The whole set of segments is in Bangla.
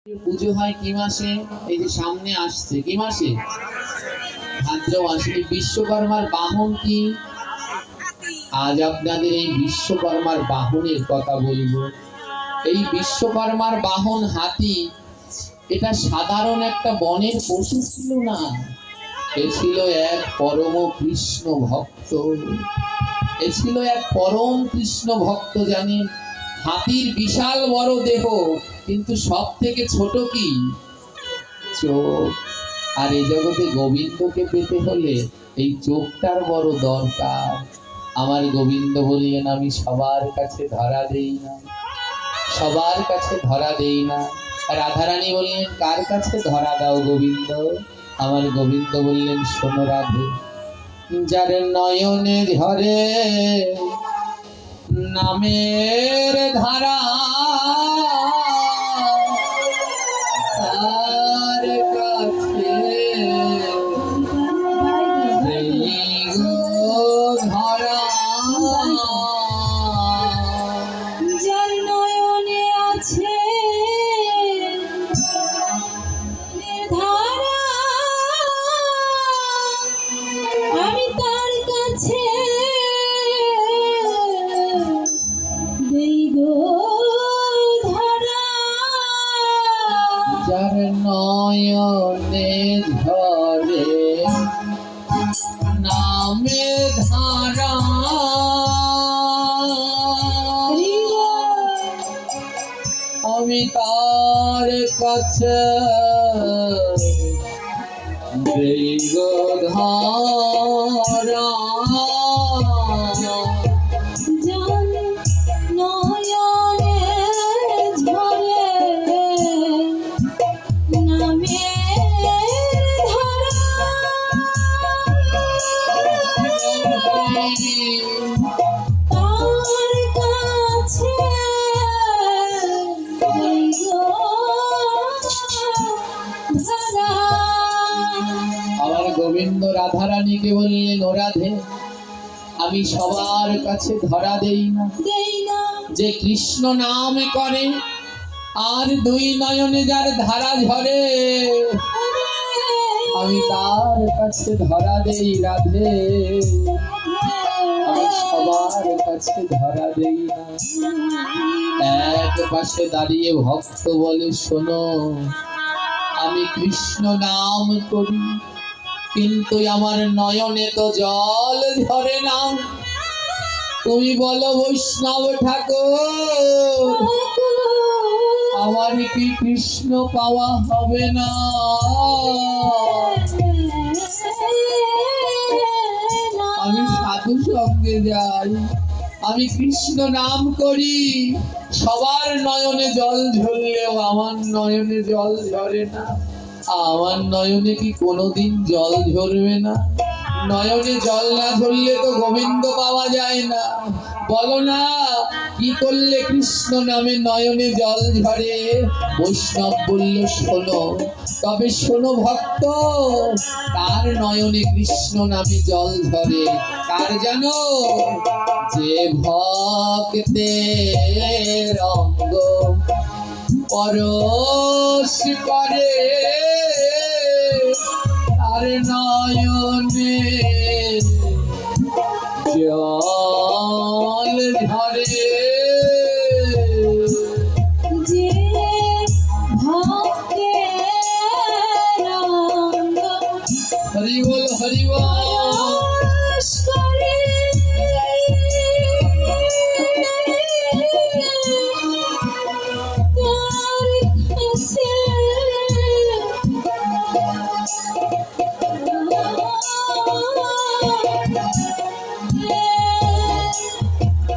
পুজো হয় কি মাসে? এই যে সামনে আসছে কি মাসে? ভাদ্র মাসে। বিশ্বকর্মার বাহন কি? আজ আপনাদের এই বিশ্বকর্মার বাহনের কথা বলবো। এই বিশ্বকর্মার বাহন হাতি। এটা সাধারণ একটা বনের পশু ছিল না, এ ছিল এক পরম কৃষ্ণ ভক্ত। এ ছিল এক পরম কৃষ্ণ ভক্ত। জানেন, হাতির বিশাল বড় দেহ, কিন্তু সব থেকে ছোট কি? চোখ। আর এই জগতে গোবিন্দকে পেতে হলে এই চোখটার বড় দরকার। আমার গোবিন্দ বললেন, আমি সবার কাছে ধরা দেই না, সবার কাছে ধরা দেই না। রাধারানী বললেন, কার কাছে ধরা দাও গোবিন্দ? আমার গোবিন্দ বললেন, শোনো রাধে, যার নয়নে ঝরে নামের ধারা, তার কাছে দেই গো ধরা। যার নয়নে আছে ধারা, আমি তার কাছে দেই গো ধরা। যার নয়নে ঝরে নামে ধারা, আমি তার কাছে দেই গো ধরা। যার নয়নে ঝরে নামের ধারা, তার কাছে দেই গো ধরা। আমার গোবিন্দ রাধারানীকে বললেন, ও রাধে, আমি সবার কাছে ধরা দেই না। দেই না। যে কৃষ্ণ নাম করে আর দুই নয়নে যার ধারা ঝরে, আমি তার কাছে ধরা দেই রাধে। আমি সবার কাছে ধরা দেই না। এক পাশে দাঁড়িয়ে ভক্ত বলে, শোনো, আমি কৃষ্ণ নাম করি, কিন্তু আমার নয়নে তো জল ঝরে না। তুমি বলো বৈষ্ণব ঠাকুর, আমার কি কৃষ্ণ পাওয়া হবে না? আমি সাধু সঙ্গে যাই, আমি কৃষ্ণ নাম করি, সবার নয়নে জল ঝরলেও আমার নয়নে জল ঝরে না। আমার নয়নে কি কোনোদিন জল ঝরবে না? নয়নে জল না ঝরলে তো গোবিন্দ পাওয়া যায় না। বলো না, কি করলে কৃষ্ণ নামে নয়নে জল ঝরে? বৈষ্ণব বলল, শোনো, তবে শোনো ভক্ত, তার নয়নে কৃষ্ণ নামে জল ঝরে। কার জানো? যে ভক্তের অঙ্গ পরশ করে, তার নয়নে জল ঝরে। যে ভক্তের অঙ্গ হরি বল, হরি বল। পরশ করে, তার কাছে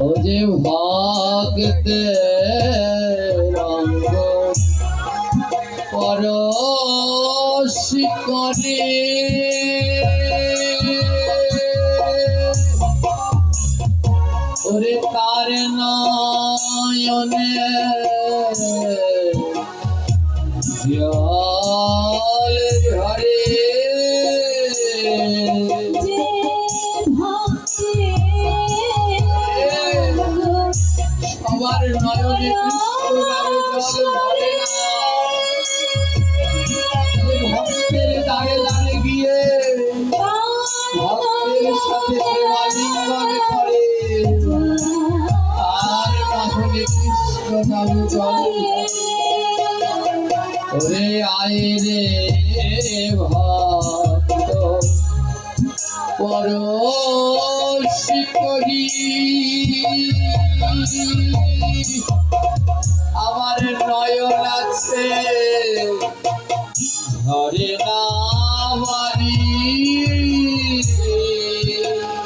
ও যে ভক্তের অঙ্গ পরশ করে, ওরে তার নয়নে জল ঝরে। যে ভক্তের সবার নয়নে কৃষ্ণ নামে জল ঝরে না। ওরে আয় রে ভক্ত পরশ করি আমার নয়ন আছে ধরে না বাড়ি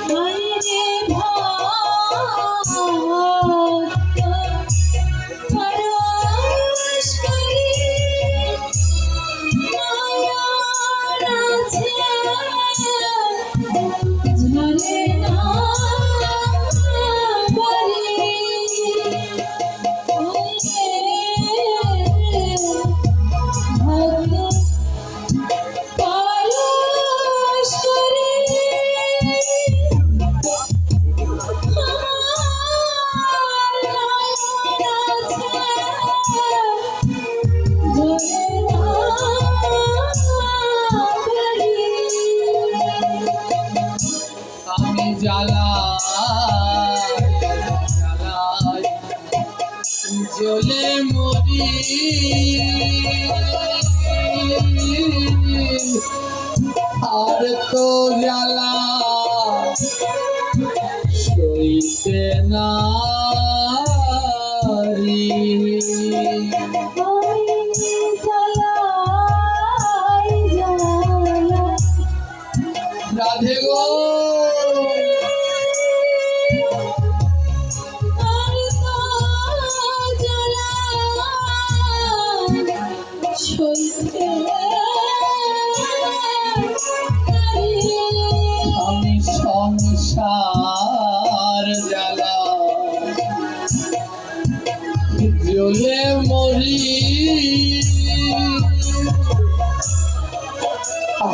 মাইরে ভক্ত পরশ করি নয়ন আছে ঝরে না বাড়ি ভক্ত পরশ করি আমি জ্বালাই জ্বালাই জ্বলে মরি আর তো জ্বালা সইতে নারি রাধে গো আমি সংসার জ্বালা জ্বলে মরি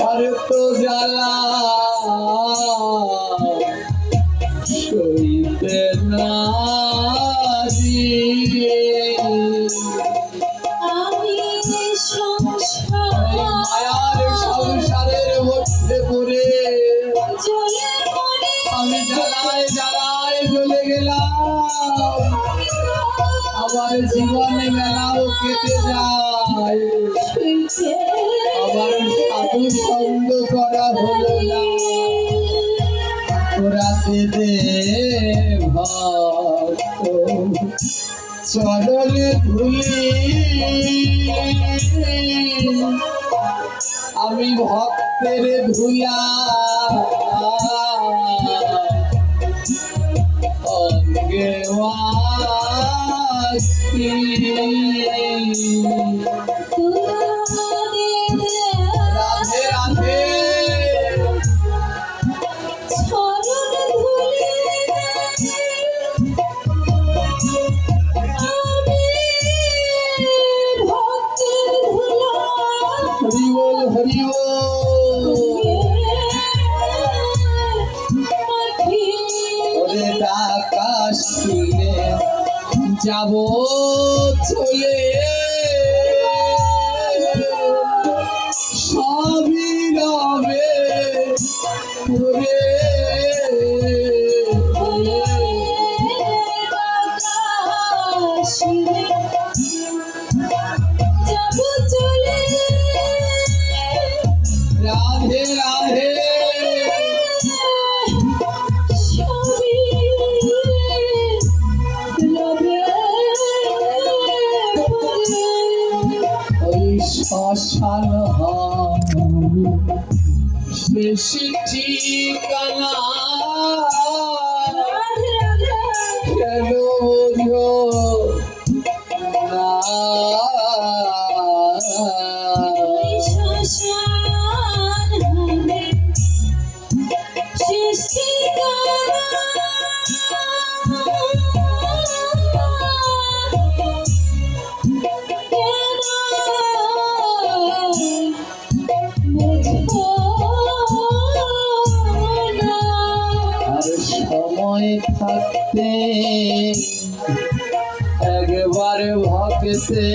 আর তো জ্বালা সইতে নারি মায়ার সংসারের মধ্যে পড়ে আমি জ্বালায় জ্বালায় জ্বলে গেলাম আমার জীবনে মেলাও কেটে যায় আবার সাধু সঙ্গ করা হলো না তোরাতে দে ভক্ত চরণে ধুলি আমি ভক্তের ধুলা অঙ্গে মাখি। রাধে রাধে হরি বল হরি বল ওরে আকাশ ছিলে যাব চলে সবই রবে ওরে রাধে রাধে ওই শ্মশান শেষ ঠিকানা কেন বোঝো না আর সময় থাকতে একবার ভক্তে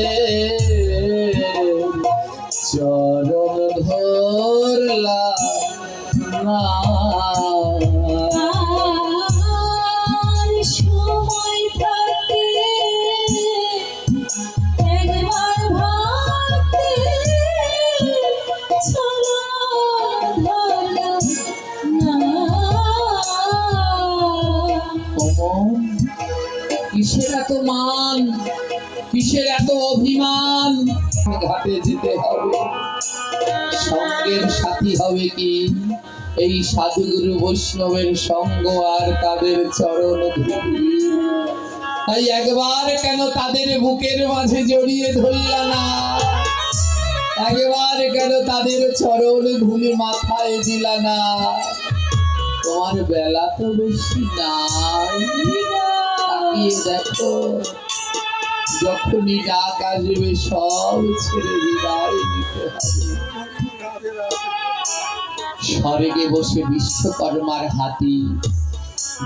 চরণ ধরলা না সময় থাকে একবার ভাবতে ঘাটে যেতে হবে, সঙ্গের সাথী হবে কি এই সাধুগুরু বৈষ্ণবের সঙ্গ আর তাদের চরণ ধুলি। তাই একবার কেন তাদের বুকের মাঝে জড়িয়ে ধরলা না, একবার কেন তাদের চরণ ধুলি মাথায় দিলা না? তোমার বেলা তো বেশি নাই, তাকিয়ে দেখো, যখনই ডাক আসবে সব ছেড়ে বিদায় নিতে হবে। স্বর্গে বসে বিশ্বকর্মার হাতি,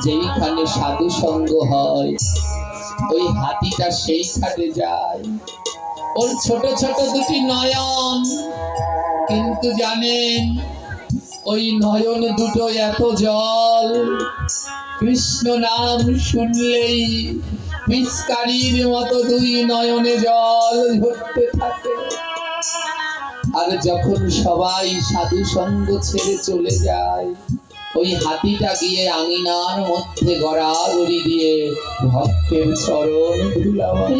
যেইখানে সাধু সঙ্গ হয় ওই হাতিটা সেইখানে যায়। ওর ছোট ছোট দুটি নয়ন, কিন্তু জানেন ওই নয়ন দুটো এত জল, কৃষ্ণ নাম শুনলেই পিচকারির মতো দুই নয়নে জল ঝরতে থাকে। আর যখন সবাই সাধু সঙ্গ ছেড়ে চলে যায়, ওই হাতিটা গিয়ে আঙিনার মধ্যে গড়াগড়ি দিয়ে ভক্তের চরণ ধুলায়।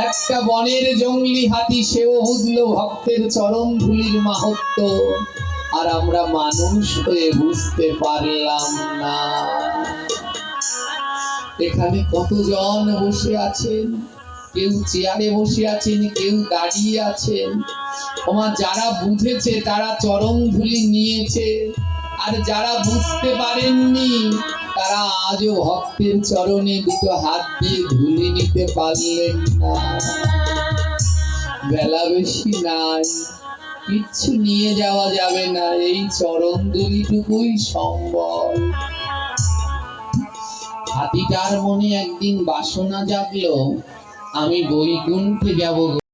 একটা বনের জঙ্গলি হাতি, সেও বুঝলো ভক্তের চরণ ধুলির মাহাত্ম্য, আর আমরা মানুষ হয়ে বুঝতে পারলাম না। এখানে কতজন বসে আছেন, কেউ চেয়ারে বসে আছেন, কেউ দাঁড়িয়ে আছেন। ওমা, যারা বুঝেছে তারা চরণ ধুলি নিয়েছে, আর যারা বুঝতে পারেননি তারা আজও ভক্তের চরণে দুটো হাত দিয়ে ধুলি নিতে পারলেন না। বেলা বেশি নাই, কিচ্ছু নিয়ে যাওয়া যাবে না, এই চরণ ধুলিটুকুই সম্বল। হাতিটার মনে একদিন বাসনা জাগলো, আমি বৈকুণ্ঠে যাব।